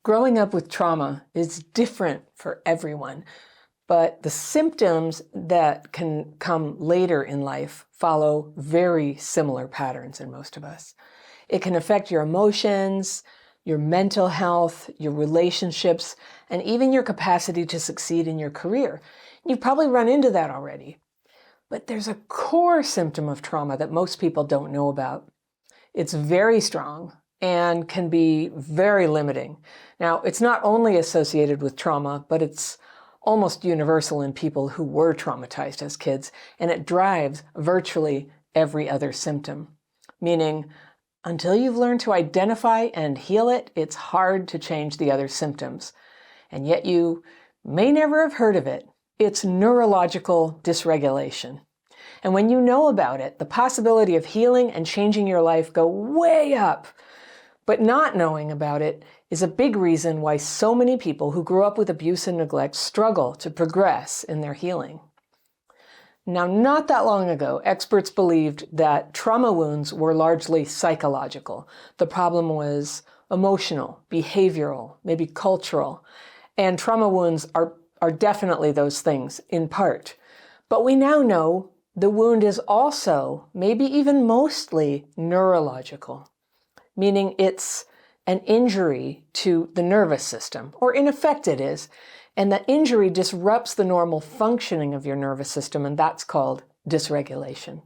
Growing up with trauma is different for everyone, but the symptoms that can come later in life follow very similar patterns in most of us. It can affect your emotions, your mental health, your relationships, and even your capacity to succeed in your career. You've probably run into that already. But there's a core symptom of trauma that most people don't know about. It's very strong and can be very limiting. Now, it's not only associated with trauma, but it's almost universal in people who were traumatized as kids, and it drives virtually every other symptom. Meaning, until you've learned to identify and heal it, it's hard to change the other symptoms. And yet you may never have heard of it. It's neurological dysregulation. And when you know about it, the possibility of healing and changing your life go way up. But not knowing about it is a big reason why so many people who grew up with abuse and neglect struggle to progress in their healing. Now, not that long ago, experts believed that trauma wounds were largely psychological. The problem was emotional, behavioral, maybe cultural. And trauma wounds are definitely those things in part. But we now know the wound is also, maybe even mostly, neurological. Meaning it's an injury to the nervous system, or in effect it is, and that injury disrupts the normal functioning of your nervous system, and that's called dysregulation.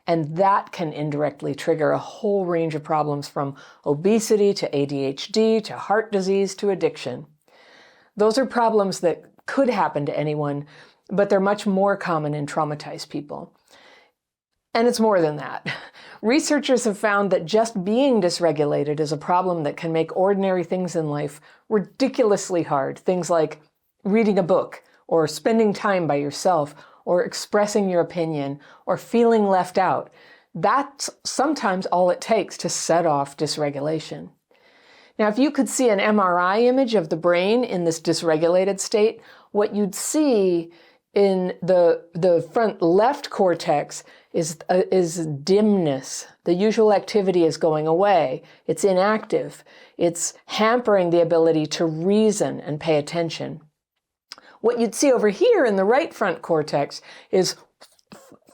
And that can indirectly trigger a whole range of problems from obesity to ADHD to heart disease to addiction. Those are problems that could happen to anyone, but they're much more common in traumatized people. And it's more than that. Researchers have found that just being dysregulated is a problem that can make ordinary things in life ridiculously hard. Things like reading a book, or spending time by yourself, or expressing your opinion, or feeling left out. That's sometimes all it takes to set off dysregulation. Now, if you could see an MRI image of the brain in this dysregulated state, what you'd see in the front left cortex is dimness. The usual activity is going away. It's inactive. It's hampering the ability to reason and pay attention. What you'd see over here in the right front cortex is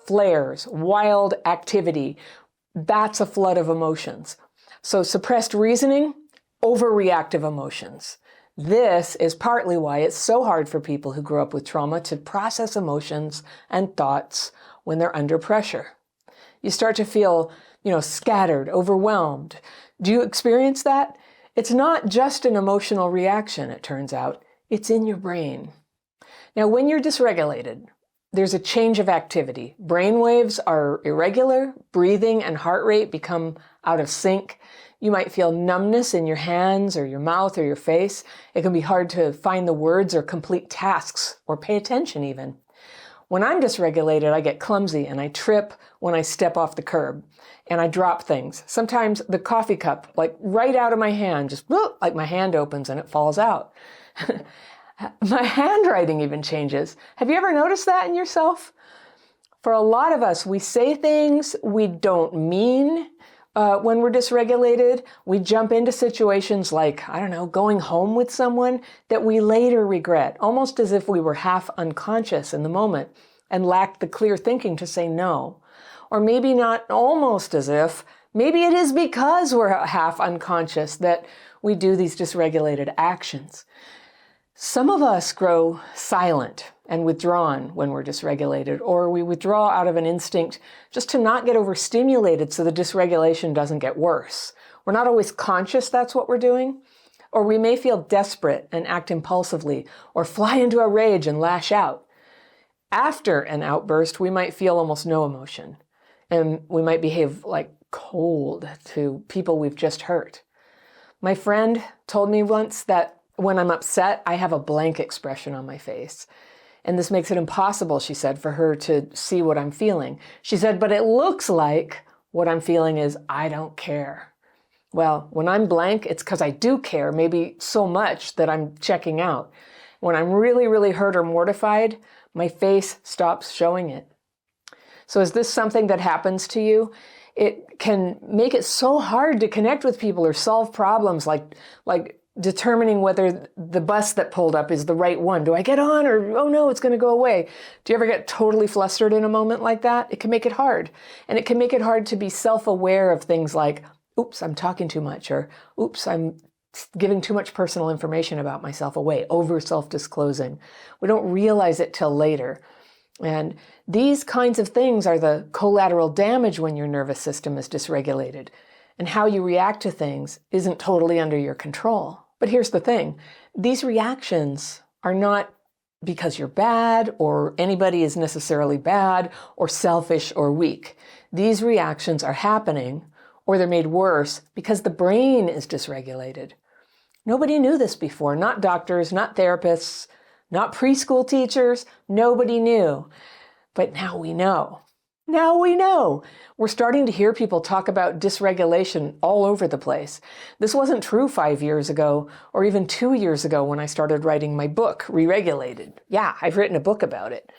flares, wild activity. That's a flood of emotions. So suppressed reasoning, overreactive emotions. This is partly why it's so hard for people who grew up with trauma to process emotions and thoughts when they're under pressure. You start to feel, scattered, overwhelmed. Do you experience that? It's not just an emotional reaction, it turns out. It's in your brain. Now, when you're dysregulated, there's a change of activity. Brain waves are irregular, breathing and heart rate become out of sync. You might feel numbness in your hands or your mouth or your face. It can be hard to find the words or complete tasks or pay attention even. When I'm dysregulated, I get clumsy and I trip when I step off the curb and I drop things. Sometimes the coffee cup, right out of my hand, just like my hand opens and it falls out. My handwriting even changes. Have you ever noticed that in yourself? For a lot of us, we say things we don't mean. When we're dysregulated, we jump into situations like, going home with someone that we later regret, almost as if we were half unconscious in the moment and lacked the clear thinking to say no. Or maybe not almost as if, maybe it is because we're half unconscious that we do these dysregulated actions. Some of us grow silent and withdrawn when we're dysregulated, or we withdraw out of an instinct just to not get overstimulated so the dysregulation doesn't get worse. We're not always conscious that's what we're doing, or we may feel desperate and act impulsively, or fly into a rage and lash out. After an outburst, we might feel almost no emotion, and we might behave like cold to people we've just hurt. My friend told me once that when I'm upset, I have a blank expression on my face. And this makes it impossible, she said, for her to see what I'm feeling. She said, but it looks like what I'm feeling is I don't care. Well, when I'm blank, it's because I do care, maybe so much that I'm checking out. When I'm really, really hurt or mortified, my face stops showing it. So is this something that happens to you? It can make it so hard to connect with people or solve problems like determining whether the bus that pulled up is the right one. Do I get on, or, oh no, it's going to go away? Do you ever get totally flustered in a moment like that? It can make it hard. And it can make it hard to be self-aware of things like, oops, I'm talking too much, or oops, I'm giving too much personal information about myself away, over self-disclosing. We don't realize it till later. And these kinds of things are the collateral damage when your nervous system is dysregulated. And how you react to things isn't totally under your control. But here's the thing. These reactions are not because you're bad, or anybody is necessarily bad, or selfish, or weak. These reactions are happening, or they're made worse, because the brain is dysregulated. Nobody knew this before. Not doctors, not therapists, not preschool teachers. Nobody knew. But now we know. Now we know. We're starting to hear people talk about dysregulation all over the place. This wasn't true 5 years ago, or even 2 years ago when I started writing my book, Re-regulated. Yeah, I've written a book about it.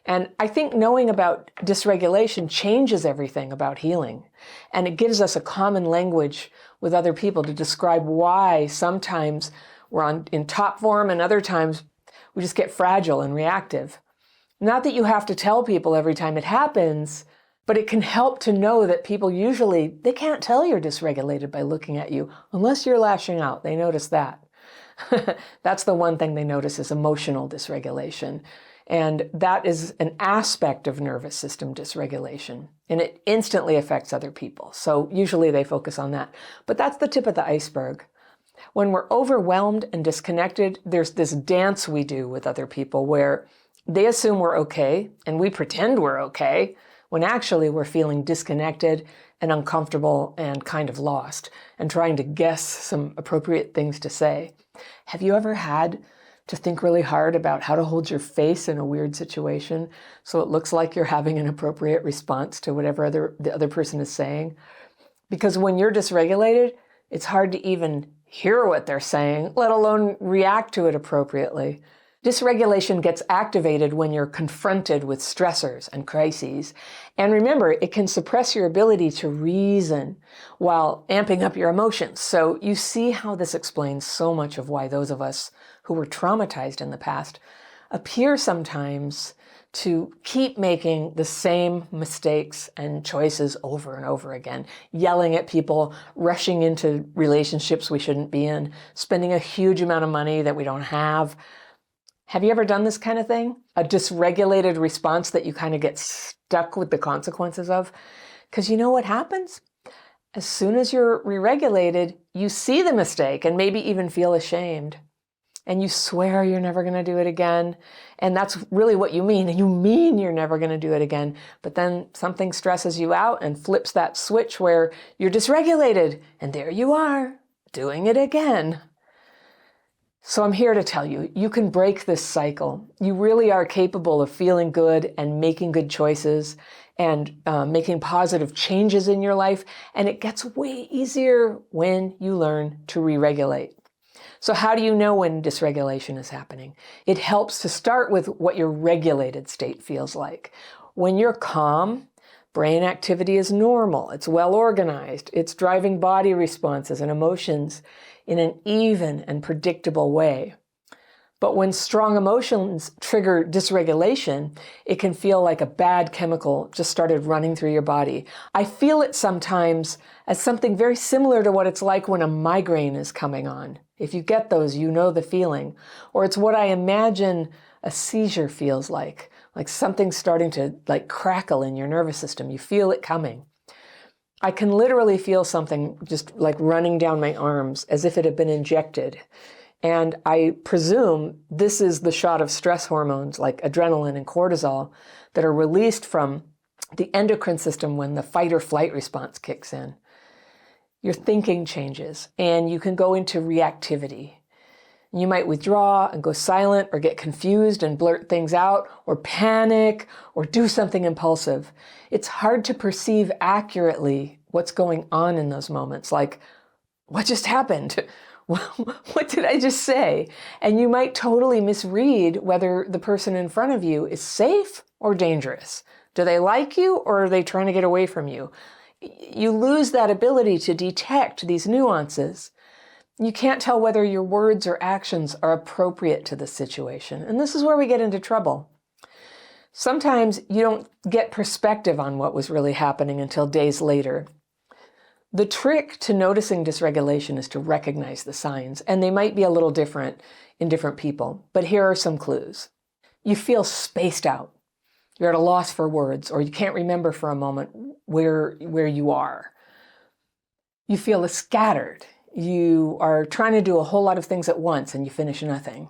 And I think knowing about dysregulation changes everything about healing. And it gives us a common language with other people to describe why sometimes we're in top form and other times we just get fragile and reactive. Not that you have to tell people every time it happens, but it can help to know that people usually, they can't tell you're dysregulated by looking at you unless you're lashing out. They notice that. That's the one thing they notice is emotional dysregulation. And that is an aspect of nervous system dysregulation. And it instantly affects other people. So usually they focus on that. But that's the tip of the iceberg. When we're overwhelmed and disconnected, there's this dance we do with other people where they assume we're okay and we pretend we're okay when actually we're feeling disconnected and uncomfortable and kind of lost and trying to guess some appropriate things to say. Have you ever had to think really hard about how to hold your face in a weird situation so it looks like you're having an appropriate response to whatever the other person is saying? Because when you're dysregulated, it's hard to even hear what they're saying, let alone react to it appropriately. Dysregulation gets activated when you're confronted with stressors and crises. And remember, it can suppress your ability to reason while amping up your emotions. So you see how this explains so much of why those of us who were traumatized in the past appear sometimes to keep making the same mistakes and choices over and over again, yelling at people, rushing into relationships we shouldn't be in, spending a huge amount of money that we don't have. Have you ever done this kind of thing? A dysregulated response that you kind of get stuck with the consequences of? Because you know what happens? As soon as you're re-regulated, you see the mistake and maybe even feel ashamed. And you swear you're never going to do it again. And that's really what you mean. You mean you're never going to do it again. But then something stresses you out and flips that switch where you're dysregulated. And there you are, doing it again. So I'm here to tell you, you can break this cycle. You really are capable of feeling good and making good choices and making positive changes in your life. And it gets way easier when you learn to re-regulate. So how do you know when dysregulation is happening? It helps to start with what your regulated state feels like. When you're calm, brain activity is normal. It's well organized. It's driving body responses and emotions in an even and predictable way. But when strong emotions trigger dysregulation, it can feel like a bad chemical just started running through your body. I feel it sometimes as something very similar to what it's like when a migraine is coming on. If you get those, you know the feeling. Or it's what I imagine a seizure feels like something starting to crackle in your nervous system. You feel it coming. I can literally feel something just like running down my arms as if it had been injected. And I presume this is the shot of stress hormones like adrenaline and cortisol that are released from the endocrine system when the fight or flight response kicks in. Your thinking changes and you can go into reactivity. You might withdraw and go silent or get confused and blurt things out or panic or do something impulsive. It's hard to perceive accurately what's going on in those moments. Like, what just happened? What did I just say? And you might totally misread whether the person in front of you is safe or dangerous. Do they like you or are they trying to get away from you? You lose that ability to detect these nuances. You can't tell whether your words or actions are appropriate to the situation. And this is where we get into trouble. Sometimes you don't get perspective on what was really happening until days later. The trick to noticing dysregulation is to recognize the signs, and they might be a little different in different people, but here are some clues. You feel spaced out. You're at a loss for words, or you can't remember for a moment where you are. You feel scattered. You are trying to do a whole lot of things at once and you finish nothing.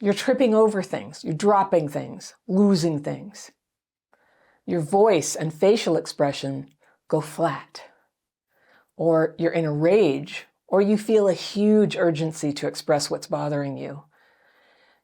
You're tripping over things. You're dropping things, losing things. Your voice and facial expression go flat. Or you're in a rage, or you feel a huge urgency to express what's bothering you.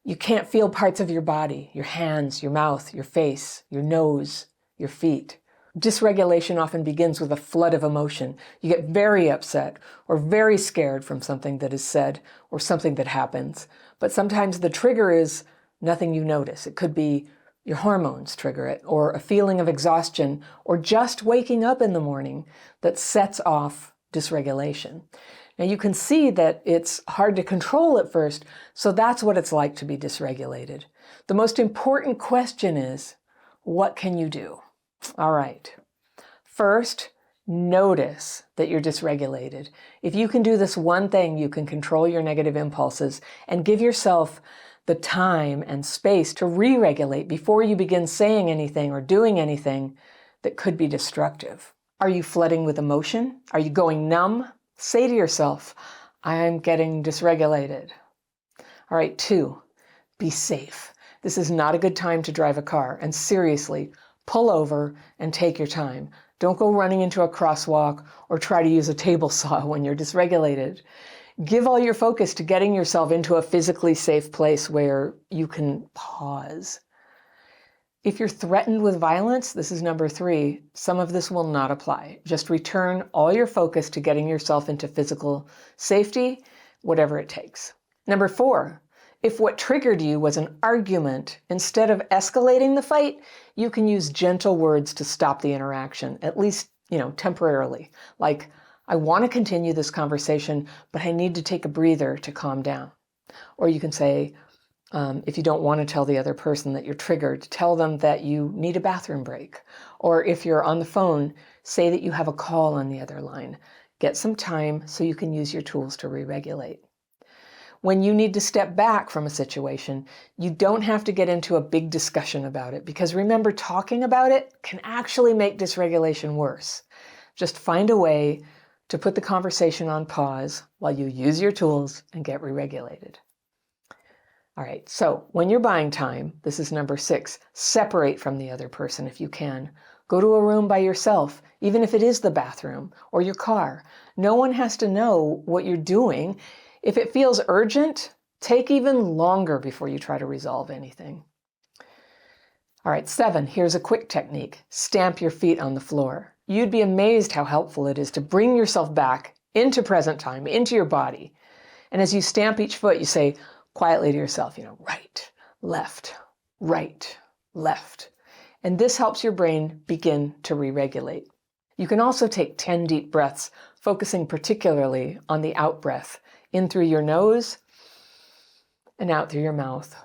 You can't feel parts of your body, your hands, your mouth, your face, your nose, your feet. Dysregulation often begins with a flood of emotion. You get very upset or very scared from something that is said or something that happens. But sometimes the trigger is nothing you notice. It could be your hormones trigger it, or a feeling of exhaustion, or just waking up in the morning that sets off dysregulation. Now you can see that it's hard to control at first, so that's what it's like to be dysregulated. The most important question is, what can you do? All right. First, notice that you're dysregulated. If you can do this one thing, you can control your negative impulses and give yourself the time and space to re-regulate before you begin saying anything or doing anything that could be destructive. Are you flooding with emotion? Are you going numb? Say to yourself, I'm getting dysregulated. All right, 2, be safe. This is not a good time to drive a car, and seriously, pull over and take your time. Don't go running into a crosswalk or try to use a table saw when you're dysregulated. Give all your focus to getting yourself into a physically safe place where you can pause. If you're threatened with violence, this is number 3, some of this will not apply. Just return all your focus to getting yourself into physical safety, whatever it takes. Number 4, if what triggered you was an argument, instead of escalating the fight, you can use gentle words to stop the interaction, at least, temporarily. Like, I want to continue this conversation, but I need to take a breather to calm down. Or you can say, if you don't want to tell the other person that you're triggered, tell them that you need a bathroom break. Or if you're on the phone, say that you have a call on the other line. Get some time so you can use your tools to re-regulate. When you need to step back from a situation, you don't have to get into a big discussion about it, because remember, talking about it can actually make dysregulation worse. Just find a way to put the conversation on pause while you use your tools and get re-regulated. All right, so when you're buying time, this is number 6, separate from the other person if you can. Go to a room by yourself, even if it is the bathroom or your car. No one has to know what you're doing. If it feels urgent, take even longer before you try to resolve anything. All right, 7, here's a quick technique. Stamp your feet on the floor. You'd be amazed how helpful it is to bring yourself back into present time, into your body. And as you stamp each foot, you say quietly to yourself, right, left, right, left. And this helps your brain begin to re-regulate. You can also take 10 deep breaths, focusing particularly on the out breath, in through your nose and out through your mouth.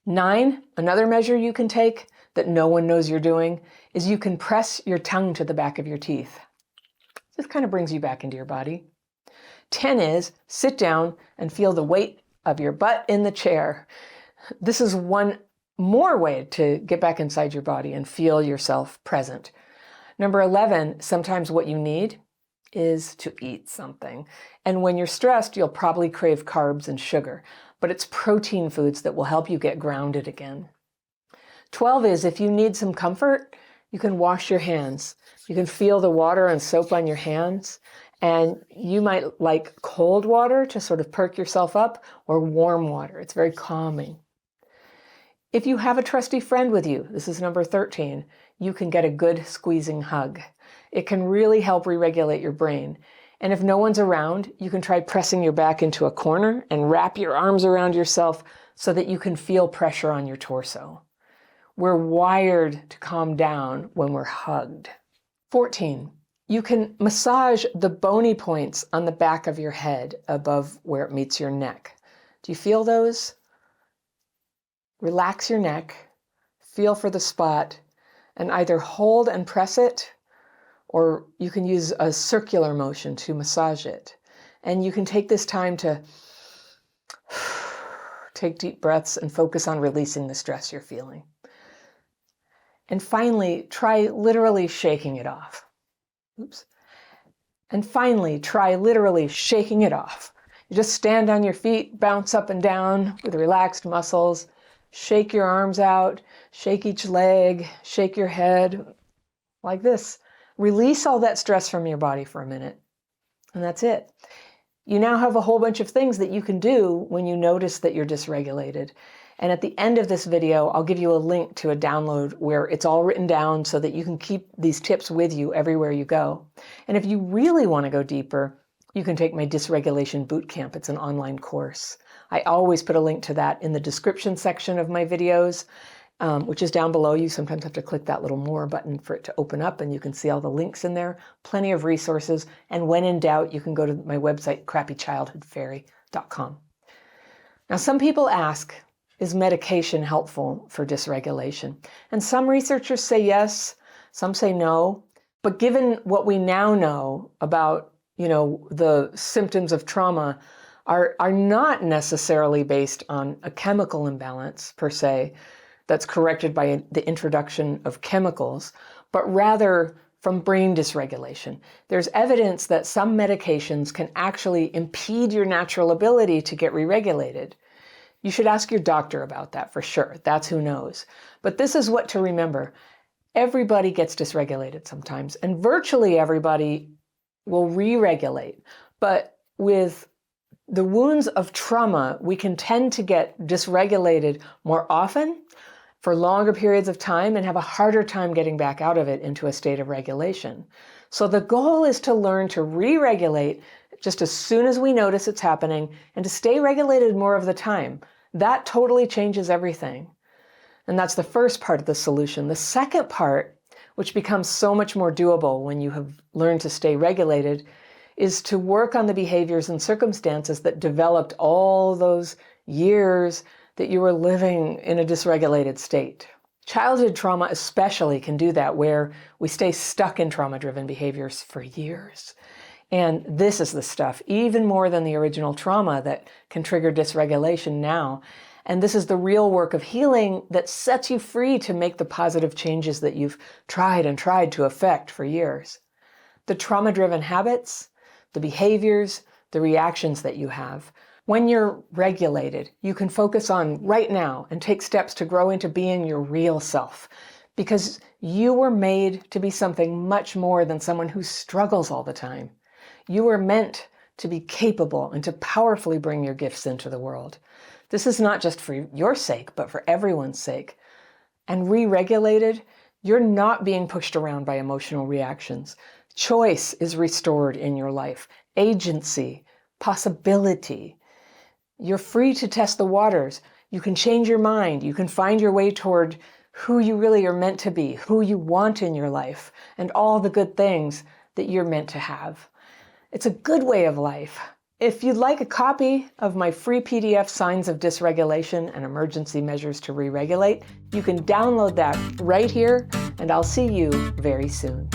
9, another measure you can take that no one knows you're doing is you can press your tongue to the back of your teeth. This kind of brings you back into your body. 10 is sit down and feel the weight of your butt in the chair. This is one more way to get back inside your body and feel yourself present. Number 11, sometimes what you need is to eat something. And when you're stressed, you'll probably crave carbs and sugar, but it's protein foods that will help you get grounded again. 12 is if you need some comfort, you can wash your hands. You can feel the water and soap on your hands. And you might like cold water to sort of perk yourself up, or warm water. It's very calming. If you have a trusty friend with you, this is number 13, you can get a good squeezing hug. It can really help re-regulate your brain. And if no one's around, you can try pressing your back into a corner and wrap your arms around yourself so that you can feel pressure on your torso. We're wired to calm down when we're hugged. 14. You can massage the bony points on the back of your head above where it meets your neck. Do you feel those? Relax your neck, feel for the spot, and either hold and press it, or you can use a circular motion to massage it. And you can take this time to take deep breaths and focus on releasing the stress you're feeling. And finally, try literally shaking it off. Oops. And finally, try literally shaking it off. You just stand on your feet, bounce up and down with relaxed muscles, shake your arms out, shake each leg, shake your head, like this. Release all that stress from your body for a minute, and that's it. You now have a whole bunch of things that you can do when you notice that you're dysregulated. And at the end of this video, I'll give you a link to a download where it's all written down so that you can keep these tips with you everywhere you go. And if you really want to go deeper, you can take my Dysregulation Bootcamp. It's an online course. I always put a link to that in the description section of my videos, which is down below. You sometimes have to click that little more button for it to open up, and you can see all the links in there. Plenty of resources. And when in doubt, you can go to my website, crappychildhoodfairy.com. Now, some people ask, is medication helpful for dysregulation? And some researchers say yes, some say no. But given what we now know about, the symptoms of trauma are not necessarily based on a chemical imbalance per se that's corrected by the introduction of chemicals, but rather from brain dysregulation. There's evidence that some medications can actually impede your natural ability to get re-regulated. You should ask your doctor about that for sure. That's who knows. But this is what to remember. Everybody gets dysregulated sometimes, and virtually everybody will re-regulate. But with the wounds of trauma, we can tend to get dysregulated more often for longer periods of time and have a harder time getting back out of it into a state of regulation. So the goal is to learn to re-regulate just as soon as we notice it's happening and to stay regulated more of the time. That totally changes everything. And that's the first part of the solution. The second part, which becomes so much more doable when you have learned to stay regulated, is to work on the behaviors and circumstances that developed all those years that you were living in a dysregulated state. Childhood trauma especially can do that, where we stay stuck in trauma-driven behaviors for years. And this is the stuff, even more than the original trauma, that can trigger dysregulation now. And this is the real work of healing that sets you free to make the positive changes that you've tried to affect for years. The trauma-driven habits, the behaviors, the reactions that you have. When you're regulated, you can focus on right now and take steps to grow into being your real self, because you were made to be something much more than someone who struggles all the time. You were meant to be capable and to powerfully bring your gifts into the world. This is not just for your sake, but for everyone's sake. And re-regulated, you're not being pushed around by emotional reactions. Choice is restored in your life. Agency, possibility. You're free to test the waters. You can change your mind. You can find your way toward who you really are meant to be, who you want in your life, and all the good things that you're meant to have. It's a good way of life. If you'd like a copy of my free PDF, Signs of Dysregulation and Emergency Measures to Re-Regulate, you can download that right here, and I'll see you very soon.